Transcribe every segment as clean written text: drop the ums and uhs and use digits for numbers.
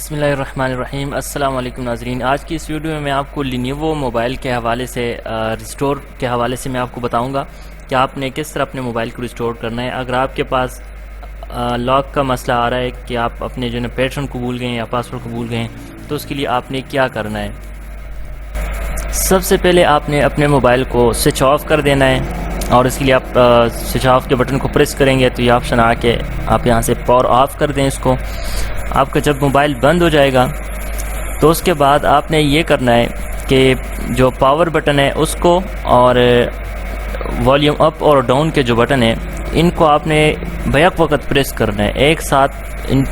بسم اللہ الرحمن الرحیم۔ السلام علیکم ناظرین، آج کی اس ویڈیو میں میں آپ کو لینوو موبائل کے حوالے سے ریسٹور کے حوالے سے میں آپ کو بتاؤں گا کہ آپ نے کس طرح اپنے موبائل کو ریسٹور کرنا ہے۔ اگر آپ کے پاس لاک کا مسئلہ آ رہا ہے کہ آپ اپنے جو ہے پیٹرن کو بھول گئے ہیں یا پاسورڈ کو بھول گئے ہیں، تو اس کے لیے آپ نے کیا کرنا ہے۔ سب سے پہلے آپ نے اپنے موبائل کو سوئچ آف کر دینا ہے، اور اس کے لیے آپ سوئچ آف کے بٹن کو پریس کریں گے تو یہ آپشن آ کے آپ یہاں سے پاور آف کر دیں اس کو۔ آپ کا جب موبائل بند ہو جائے گا تو اس کے بعد آپ نے یہ کرنا ہے کہ جو پاور بٹن ہے اس کو اور والیوم اپ اور ڈاؤن کے جو بٹن ہیں ان کو آپ نے بیک وقت پریس کرنا ہے۔ ایک ساتھ ان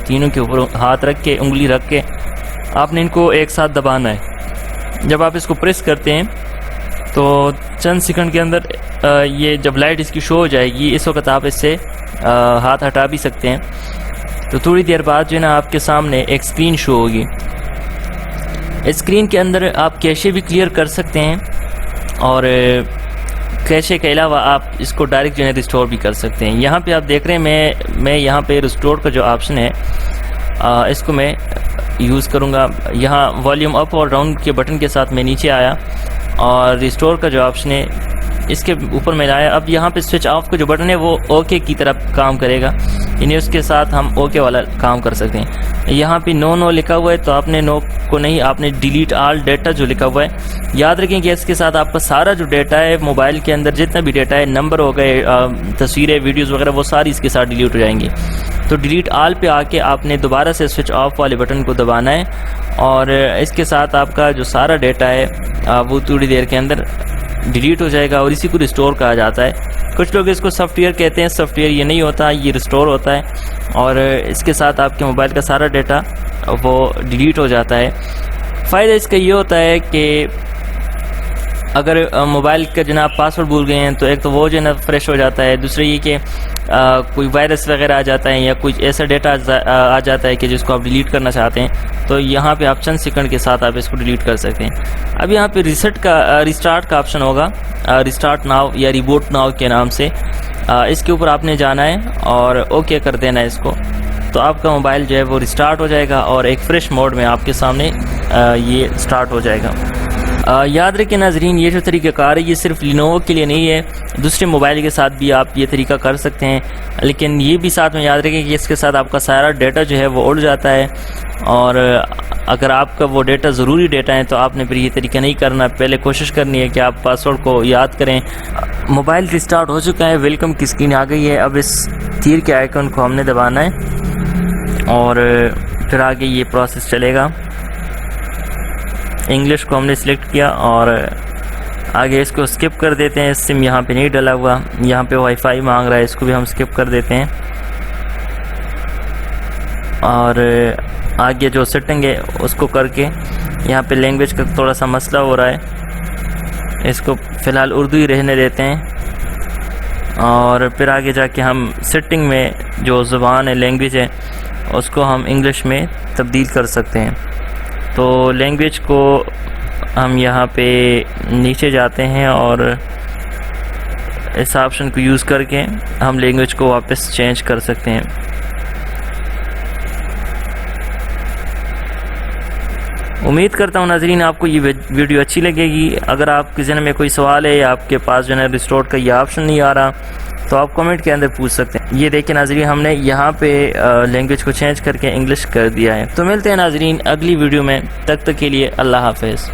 تینوں کے اوپر ہاتھ رکھ کے، انگلی رکھ کے آپ نے ان کو ایک ساتھ دبانا ہے۔ جب آپ اس کو پریس کرتے ہیں تو چند سیکنڈ کے اندر یہ جب لائٹ اس کی شو ہو جائے گی، اس وقت آپ اس سے ہاتھ ہٹا بھی سکتے ہیں۔ تو تھوڑی دیر بعد جو ہے نا آپ کے سامنے ایک سکرین شو ہوگی۔ اسکرین کے اندر آپ کیشے بھی کلیئر کر سکتے ہیں، اور کیشے کے علاوہ آپ اس کو ڈائریکٹ جو ہے ریسٹور بھی کر سکتے ہیں۔ یہاں پہ آپ دیکھ رہے ہیں میں یہاں پہ ریسٹور کا جو آپشن ہے اس کو میں یوز کروں گا۔ یہاں والیوم اپ اور ڈاؤن کے بٹن کے ساتھ میں نیچے آیا اور ریسٹور کا جو آپشن ہے اس کے اوپر میں لایا۔ اب یہاں پہ سوئچ آف کا جو بٹن ہے وہ اوکے کی طرف کام کرے گا، یعنی اس کے ساتھ ہم اوکے والا کام کر سکتے ہیں۔ یہاں پہ نو لکھا ہوا ہے تو آپ نے نو کو نہیں، آپ نے ڈیلیٹ آل ڈیٹا جو لکھا ہوا ہے یاد رکھیں کہ اس کے ساتھ آپ کا سارا جو ڈیٹا ہے موبائل کے اندر جتنا بھی ڈیٹا ہے، نمبر ہو گئے، تصویریں، ویڈیوز وغیرہ، وہ ساری اس کے ساتھ ڈیلیٹ ہو جائیں گی۔ تو ڈیلیٹ آل پہ آ کے آپ نے دوبارہ سے سوئچ آف والے بٹن کو دبانا ہے، اور اس کے ساتھ آپ کا جو سارا ڈیٹا ہے وہ تھوڑی دیر کے اندر ڈیلیٹ ہو جائے گا، اور اسی کو ریسٹور کہا جاتا ہے۔ کچھ لوگ اس کو سافٹ ویئر کہتے ہیں، سافٹ ویئر یہ نہیں ہوتا، یہ ریسٹور ہوتا ہے، اور اس کے ساتھ آپ کے موبائل کا سارا ڈیٹا وہ ڈیلیٹ ہو جاتا ہے۔ فائدہ اس کا یہ ہوتا ہے کہ اگر موبائل کا جناب پاسورڈ بھول گئے ہیں تو ایک تو وہ جو ہے نا فریش ہو جاتا ہے، دوسرا یہ کہ کوئی وائرس وغیرہ آ جاتا ہے یا کچھ ایسا ڈیٹا آ جاتا ہے کہ جس کو آپ ڈیلیٹ کرنا چاہتے ہیں، تو یہاں پہ آپ چند سیکنڈ کے ساتھ آپ اس کو ڈیلیٹ کر سکتے ہیں۔ اب یہاں پہ ریسٹارٹ کا آپشن ہوگا، ریسٹارٹ ناؤ یا ریبوٹ ناؤ کے نام سے، اس کے اوپر آپ نے جانا ہے اور اوکے کر دینا ہے اس کو، تو آپ کا موبائل جو ہے وہ ریسٹارٹ ہو جائے گا اور ایک فریش موڈ میں آپ کے سامنے یہ سٹارٹ ہو جائے گا۔ یاد رکھیں ناظرین، یہ جو طریقہ کار ہے یہ صرف لینوو کے لیے نہیں ہے، دوسرے موبائل کے ساتھ بھی آپ یہ طریقہ کر سکتے ہیں، لیکن یہ بھی ساتھ میں یاد رکھیں کہ اس کے ساتھ آپ کا سارا ڈیٹا جو ہے وہ اڑ جاتا ہے، اور اگر آپ کا وہ ڈیٹا ضروری ڈیٹا ہے تو آپ نے پھر یہ طریقہ نہیں کرنا۔ پہلے کوشش کرنی ہے کہ آپ پاسورڈ کو یاد کریں۔ موبائل ریسٹارٹ ہو چکا ہے، ویلکم کی اسکرین آ گئی ہے۔ اب اس تیر کے آئیکن کو ہم نے دبانا ہے اور پھر آگے یہ پروسیس چلے گا۔ انگلش کو ہم نے سلیکٹ کیا اور آگے اس کو اسکپ کر دیتے ہیں، سم یہاں پہ نہیں ڈلا ہوا، یہاں پہ وائی فائی مانگ رہا ہے، اس کو بھی ہم اسکپ کر دیتے ہیں، اور آگے جو سیٹنگ ہے اس کو کر کے یہاں پہ لینگویج کا تھوڑا سا مسئلہ ہو رہا ہے، اس کو فی الحال اردو ہی رہنے دیتے ہیں، اور پھر آگے جا کے ہم سیٹنگ میں جو زبان ہے، لینگویج ہے، اس کو ہم انگلش میں تبدیل کر سکتے ہیں۔ تو لینگویج کو ہم یہاں پہ نیچے جاتے ہیں اور اس آپشن کو یوز کر کے ہم لینگویج کو واپس چینج کر سکتے ہیں۔ امید کرتا ہوں ناظرین آپ کو یہ ویڈیو اچھی لگے گی۔ اگر آپ کے ذہن میں کوئی سوال ہے یا آپ کے پاس جو ہے ریسٹور کا یہ آپشن نہیں آ رہا تو آپ کمنٹ کے اندر پوچھ سکتے ہیں۔ یہ دیکھیں ناظرین، ہم نے یہاں پہ لینگویج کو چینج کر کے انگلش کر دیا ہے۔ تو ملتے ہیں ناظرین اگلی ویڈیو میں، تب تک کے لیے اللہ حافظ۔